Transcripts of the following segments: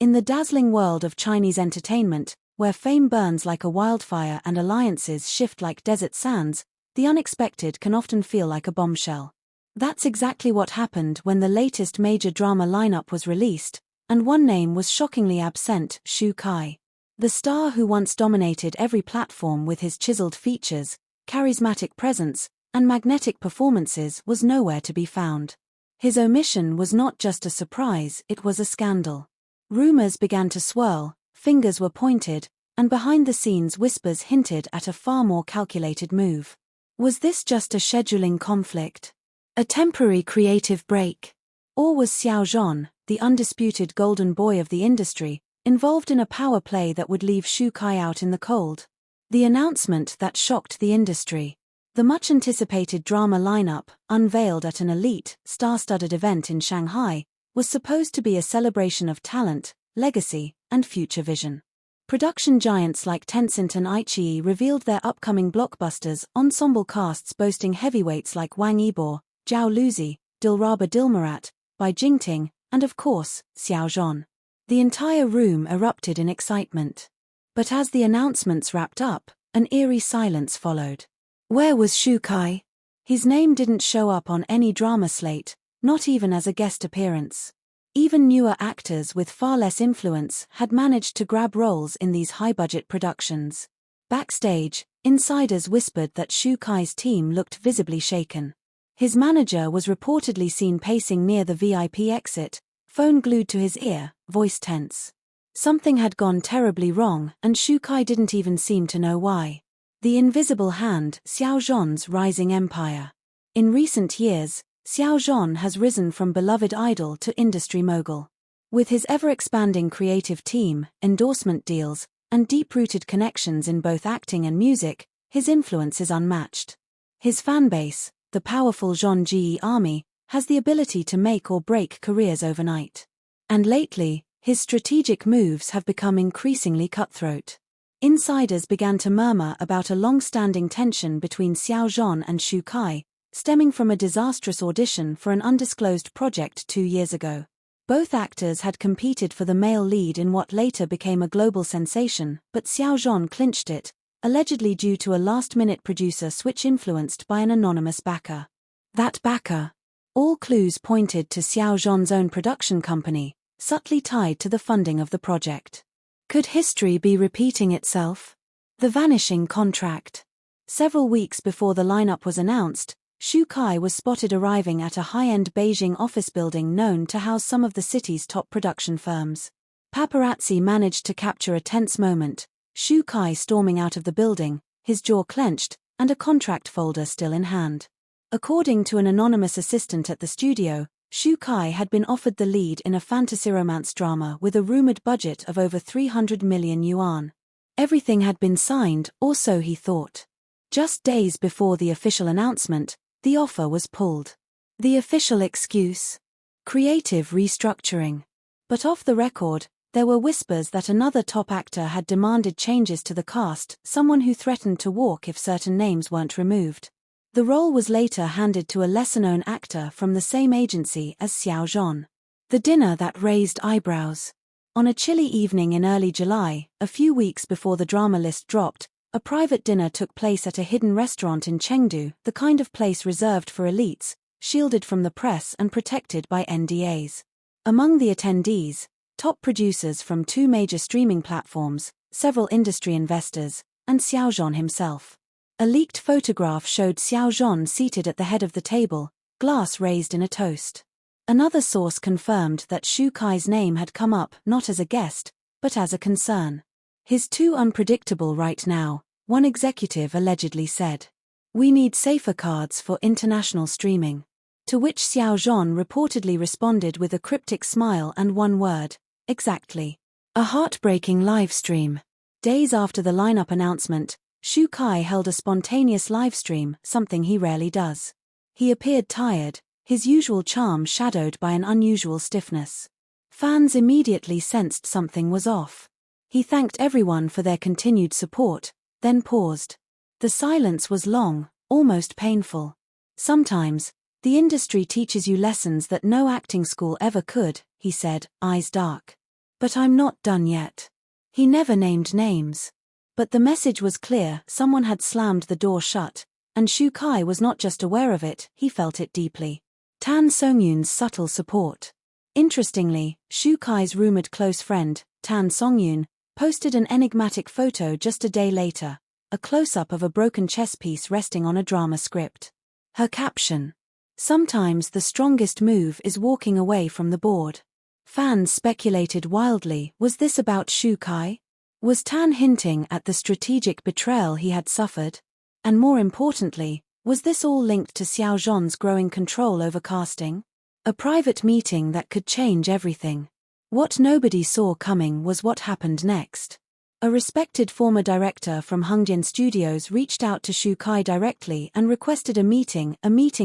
In the dazzling world of Chinese entertainment, where fame burns like a wildfire and alliances shift like desert sands, the unexpected can often feel like a bombshell. That's exactly what happened when the latest major drama lineup was released, and one name was shockingly absent: Shukai. The star who once dominated every platform with his chiseled features, charismatic presence, and magnetic performances was nowhere to be found. His omission was not just a surprise, it was a scandal. Rumors began to swirl, fingers were pointed, and behind the scenes whispers hinted at a far more calculated move. Was this just a scheduling conflict? A temporary creative break? Or was Xiao Zhan, the undisputed golden boy of the industry, involved in a power play that would leave Shukai out in the cold? The announcement that shocked the industry. The much-anticipated drama lineup, unveiled at an elite, star-studded event in Shanghai, was supposed to be a celebration of talent, legacy, and future vision. Production giants like Tencent and iQIYI revealed their upcoming blockbusters, ensemble casts boasting heavyweights like Wang Yibor, Zhao Luzi, Dilraba Dilmurat, Bai Jingting, and of course, Xiao Zhan. The entire room erupted in excitement. But as the announcements wrapped up, an eerie silence followed. Where was Shukai? His name didn't show up on any drama slate, not even as a guest appearance. Even newer actors with far less influence had managed to grab roles in these high-budget productions. Backstage, insiders whispered that Shukai's team looked visibly shaken. His manager was reportedly seen pacing near the VIP exit, phone glued to his ear, voice tense. Something had gone terribly wrong, and Shukai didn't even seem to know why. The invisible hand, Xiao Zhan's rising empire. In recent years, Xiao Zhan has risen from beloved idol to industry mogul. With his ever-expanding creative team, endorsement deals, and deep-rooted connections in both acting and music, his influence is unmatched. His fanbase, the powerful Zhanji army, has the ability to make or break careers overnight. And lately, his strategic moves have become increasingly cutthroat. Insiders began to murmur about a long-standing tension between Xiao Zhan and Shukai, stemming from a disastrous audition for an undisclosed project 2 years ago. Both actors had competed for the male lead in what later became a global sensation, but Xiao Zhan clinched it, allegedly due to a last-minute producer switch influenced by an anonymous backer. That backer? All clues pointed to Xiao Zhan's own production company, subtly tied to the funding of the project. Could history be repeating itself? The vanishing contract. Several weeks before the lineup was announced, Shukai was spotted arriving at a high-end Beijing office building known to house some of the city's top production firms. Paparazzi managed to capture a tense moment, Shukai storming out of the building, his jaw clenched, and a contract folder still in hand. According to an anonymous assistant at the studio, Shukai had been offered the lead in a fantasy romance drama with a rumored budget of over 300 million yuan. Everything had been signed, or so he thought. Just days before the official announcement, the offer was pulled. The official excuse? Creative restructuring. But off the record, there were whispers that another top actor had demanded changes to the cast, someone who threatened to walk if certain names weren't removed. The role was later handed to a lesser-known actor from the same agency as Xiao Zhan. The dinner that raised eyebrows. On a chilly evening in early July, a few weeks before the drama list dropped, a private dinner took place at a hidden restaurant in Chengdu, the kind of place reserved for elites, shielded from the press and protected by NDAs. Among the attendees, top producers from 2 major streaming platforms, several industry investors, and Xiao Zhan himself. A leaked photograph showed Xiao Zhan seated at the head of the table, glass raised in a toast. Another source confirmed that Shukai's name had come up not as a guest, but as a concern. "He's too unpredictable right now," one executive allegedly said. "We need safer cards for international streaming." To which Xiao Zhan reportedly responded with a cryptic smile and one word: exactly. A heartbreaking livestream. Days after the lineup announcement, Shukai held a spontaneous livestream, something he rarely does. He appeared tired, his usual charm shadowed by an unusual stiffness. Fans immediately sensed something was off. He thanked everyone for their continued support, then paused. The silence was long, almost painful. "Sometimes, the industry teaches you lessons that no acting school ever could," he said, eyes dark. "But I'm not done yet." He never named names. But the message was clear: someone had slammed the door shut, and Shukai was not just aware of it, he felt it deeply. Tan Songyun's subtle support. Interestingly, Shukai's rumored close friend, Tan Songyun, posted an enigmatic photo just a day later, a close-up of a broken chess piece resting on a drama script. Her caption: "Sometimes the strongest move is walking away from the board." Fans speculated wildly, was this about Shukai? Was Tan hinting at the strategic betrayal he had suffered? And more importantly, was this all linked to Xiao Zhan's growing control over casting? A private meeting that could change everything. What nobody saw coming was what happened next. A respected former director from Hungjin Studios reached out to Shukai directly and requested a meeting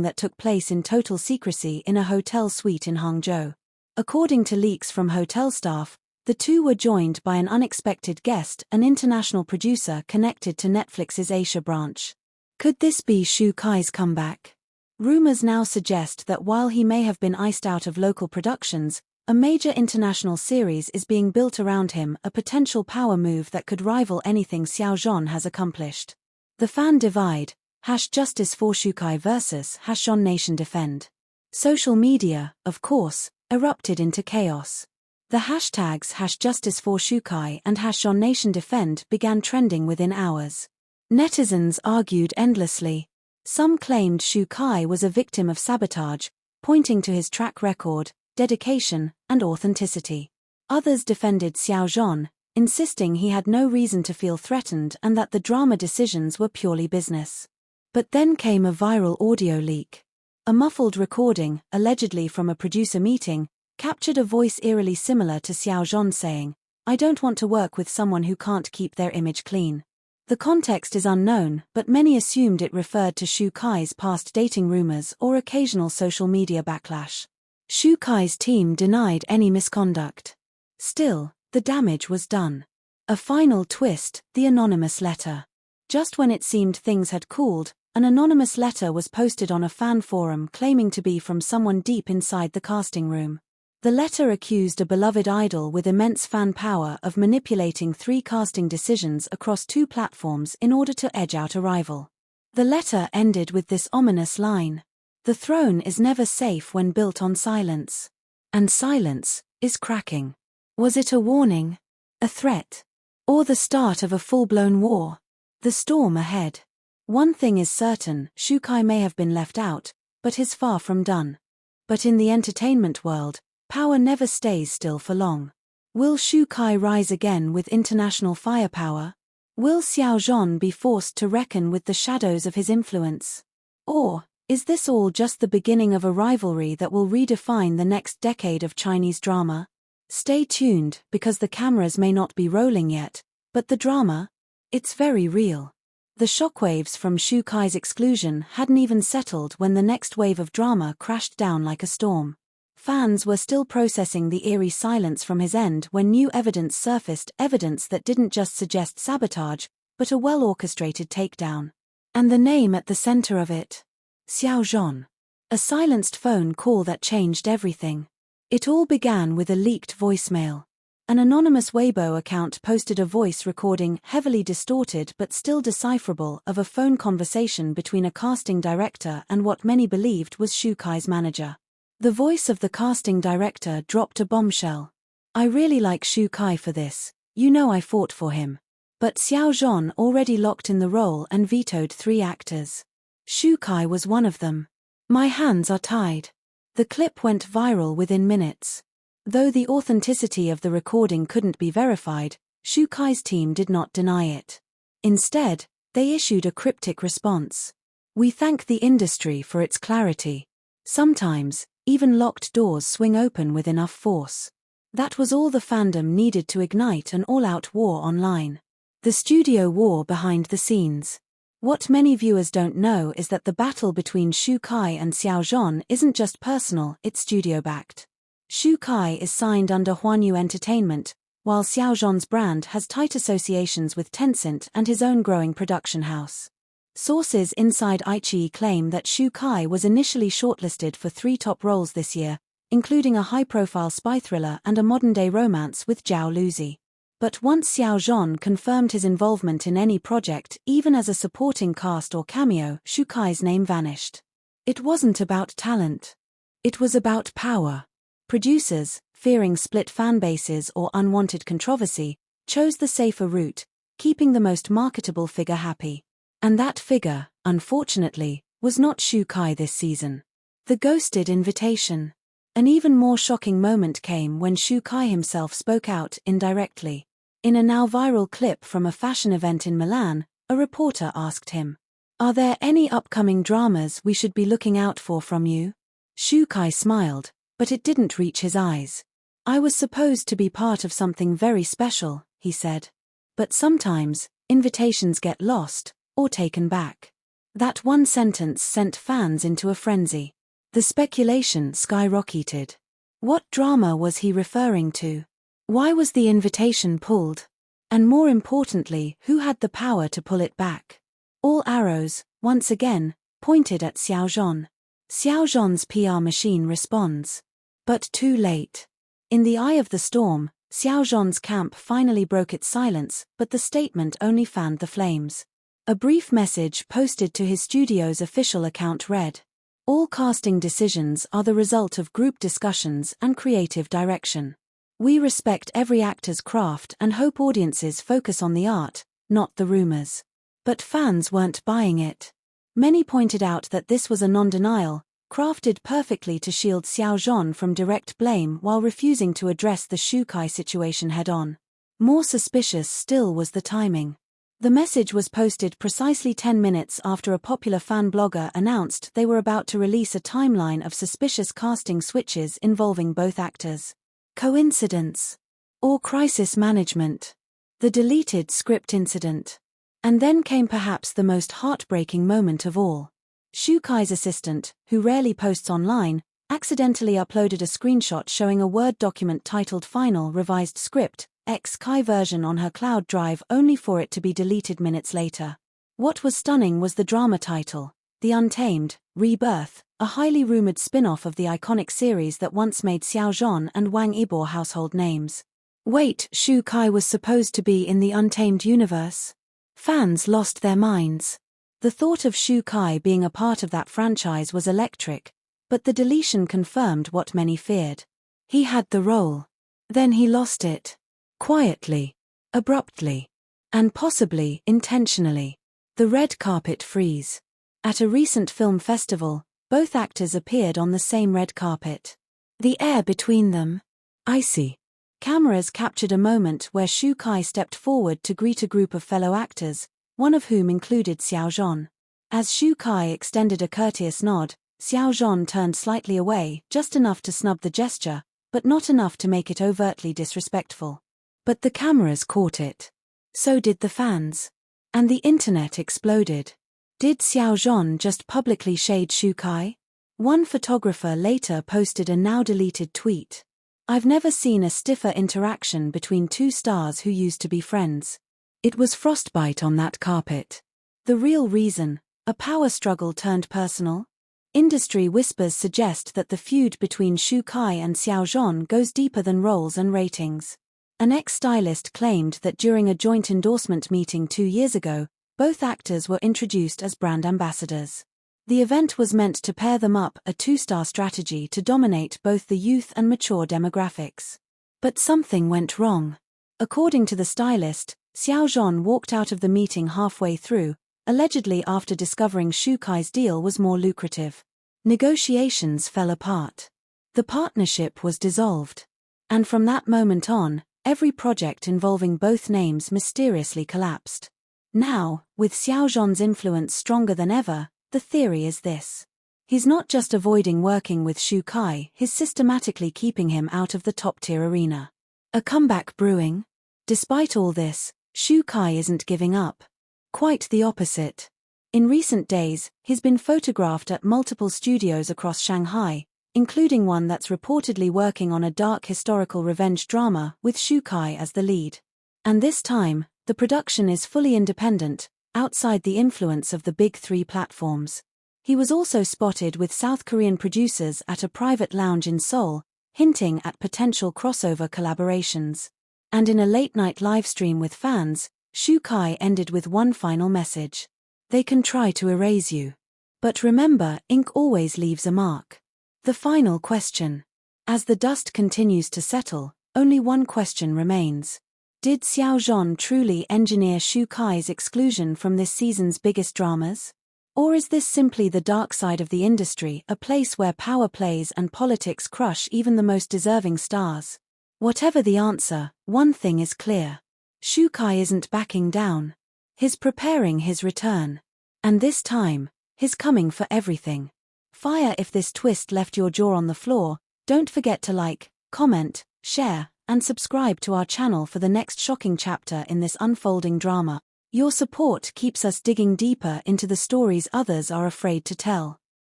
that took place in total secrecy in a hotel suite in Hangzhou. According to leaks from hotel staff, the two were joined by an unexpected guest, an international producer connected to Netflix's Asia branch. Could this be Shukai's comeback? Rumors now suggest that while he may have been iced out of local productions, a major international series is being built around him, a potential power move that could rival anything Xiao Zhan has accomplished. The fan divide, #Justice for Shukai versus #Nation Defend. Social media, of course, erupted into chaos. The hashtags #Justice for Shukai and #Nation Defend began trending within hours. Netizens argued endlessly. Some claimed Shukai was a victim of sabotage, pointing to his track record, dedication, and authenticity. Others defended Xiao Zhan, insisting he had no reason to feel threatened and that the drama decisions were purely business. But then came a viral audio leak. A muffled recording, allegedly from a producer meeting, captured a voice eerily similar to Xiao Zhan saying, "I don't want to work with someone who can't keep their image clean." The context is unknown, but many assumed it referred to Shukai's past dating rumors or occasional social media backlash. Shukai's team denied any misconduct. Still, the damage was done. A final twist, the anonymous letter. Just when it seemed things had cooled, an anonymous letter was posted on a fan forum claiming to be from someone deep inside the casting room. The letter accused a beloved idol with immense fan power of manipulating 3 casting decisions across 2 platforms in order to edge out a rival. The letter ended with this ominous line: "The throne is never safe when built on silence. And silence is cracking." Was it a warning? A threat? Or the start of a full-blown war? The storm ahead. One thing is certain, Shukai may have been left out, but he's far from done. But in the entertainment world, power never stays still for long. Will Shukai rise again with international firepower? Will Xiao Zhan be forced to reckon with the shadows of his influence? Or is this all just the beginning of a rivalry that will redefine the next decade of Chinese drama? Stay tuned, because the cameras may not be rolling yet, but the drama? It's very real. The shockwaves from Shukai's exclusion hadn't even settled when the next wave of drama crashed down like a storm. Fans were still processing the eerie silence from his end when new evidence surfaced, evidence that didn't just suggest sabotage, but a well-orchestrated takedown. And the name at the center of it? Xiao Zhan. A silenced phone call that changed everything. It all began with a leaked voicemail. An anonymous Weibo account posted a voice recording, heavily distorted but still decipherable, of a phone conversation between a casting director and what many believed was Shukai's manager. The voice of the casting director dropped a bombshell. "I really like Shukai for this. You know I fought for him. But Xiao Zhan already locked in the role and vetoed 3 actors. Shukai was one of them. My hands are tied." The clip went viral within minutes. Though the authenticity of the recording couldn't be verified, Shukai's team did not deny it. Instead, they issued a cryptic response. "We thank the industry for its clarity. Sometimes, even locked doors swing open with enough force." That was all the fandom needed to ignite an all-out war online. The studio war behind the scenes. What many viewers don't know is that the battle between Shukai and Xiao Zhan isn't just personal, it's studio-backed. Shukai is signed under Huanyu Entertainment, while Xiao Zhan's brand has tight associations with Tencent and his own growing production house. Sources inside iQIYI claim that Shukai was initially shortlisted for 3 top roles this year, including a high-profile spy thriller and a modern-day romance with Zhao Luzi. But once Xiao Zhan confirmed his involvement in any project, even as a supporting cast or cameo, Shukai's name vanished. It wasn't about talent. It was about power. Producers, fearing split fanbases or unwanted controversy, chose the safer route, keeping the most marketable figure happy. And that figure, unfortunately, was not Shukai this season. The ghosted invitation. An even more shocking moment came when Shukai himself spoke out indirectly. In a now viral clip from a fashion event in Milan, a reporter asked him, "Are there any upcoming dramas we should be looking out for from you?" Shukai smiled, but it didn't reach his eyes. "I was supposed to be part of something very special," he said. "But sometimes, invitations get lost, or taken back." That one sentence sent fans into a frenzy. The speculation skyrocketed. What drama was he referring to? Why was the invitation pulled? And more importantly, who had the power to pull it back? All arrows, once again, pointed at Xiao Zhan. Xiao Zhan's PR machine responds. But too late. In the eye of the storm, Xiao Zhan's camp finally broke its silence, but the statement only fanned the flames. A brief message posted to his studio's official account read, "All casting decisions are the result of group discussions and creative direction. We respect every actor's craft and hope audiences focus on the art, not the rumors." But fans weren't buying it. Many pointed out that this was a non-denial, crafted perfectly to shield Xiao Zhan from direct blame while refusing to address the Shukai situation head-on. More suspicious still was the timing. The message was posted precisely 10 minutes after a popular fan blogger announced they were about to release a timeline of suspicious casting switches involving both actors. Coincidence? Or crisis management? The deleted script incident. And then came perhaps the most heartbreaking moment of all. Shukai's assistant, who rarely posts online, accidentally uploaded a screenshot showing a Word document titled Final Revised Script, X-Kai version on her cloud drive only for it to be deleted minutes later. What was stunning was the drama title, The Untamed, Rebirth, a highly rumored spin-off of the iconic series that once made Xiao Zhan and Wang Yibor household names. Wait, Shukai was supposed to be in the Untamed universe? Fans lost their minds. The thought of Shukai being a part of that franchise was electric, but the deletion confirmed what many feared. He had the role. Then he lost it. Quietly. Abruptly. And possibly intentionally. The red carpet freeze. At a recent film festival, both actors appeared on the same red carpet. The air between them. Icy. Cameras captured a moment where Shukai stepped forward to greet a group of fellow actors, one of whom included Xiao Zhan. As Shukai extended a courteous nod, Xiao Zhan turned slightly away, just enough to snub the gesture, but not enough to make it overtly disrespectful. But the cameras caught it. So did the fans. And the internet exploded. Did Xiao Zhan just publicly shade Shukai? One photographer later posted a now-deleted tweet. "I've never seen a stiffer interaction between two stars who used to be friends. It was frostbite on that carpet." The real reason? A power struggle turned personal? Industry whispers suggest that the feud between Shukai and Xiao Zhan goes deeper than roles and ratings. An ex-stylist claimed that during a joint endorsement meeting 2 years ago, both actors were introduced as brand ambassadors. The event was meant to pair them up, a two-star strategy to dominate both the youth and mature demographics. But something went wrong. According to the stylist, Xiao Zhan walked out of the meeting halfway through, allegedly after discovering Shukai's deal was more lucrative. Negotiations fell apart. The partnership was dissolved. And from that moment on, every project involving both names mysteriously collapsed. Now, with Xiao Zhan's influence stronger than ever, the theory is this. He's not just avoiding working with Shukai, he's systematically keeping him out of the top-tier arena. A comeback brewing? Despite all this, Shukai isn't giving up. Quite the opposite. In recent days, he's been photographed at multiple studios across Shanghai, including one that's reportedly working on a dark historical revenge drama with Shukai as the lead. And this time, the production is fully independent, outside the influence of the big three platforms. He was also spotted with South Korean producers at a private lounge in Seoul, hinting at potential crossover collaborations. And in a late-night livestream with fans, Shukai ended with one final message. They can try to erase you. But remember, ink always leaves a mark. The final question. As the dust continues to settle, only one question remains. Did Xiao Zhan truly engineer Shukai's exclusion from this season's biggest dramas? Or is this simply the dark side of the industry, a place where power plays and politics crush even the most deserving stars? Whatever the answer, one thing is clear. Shukai isn't backing down. He's preparing his return. And this time, he's coming for everything. Fire. If this twist left your jaw on the floor, don't forget to like, comment, share, and subscribe to our channel for the next shocking chapter in this unfolding drama. Your support keeps us digging deeper into the stories others are afraid to tell.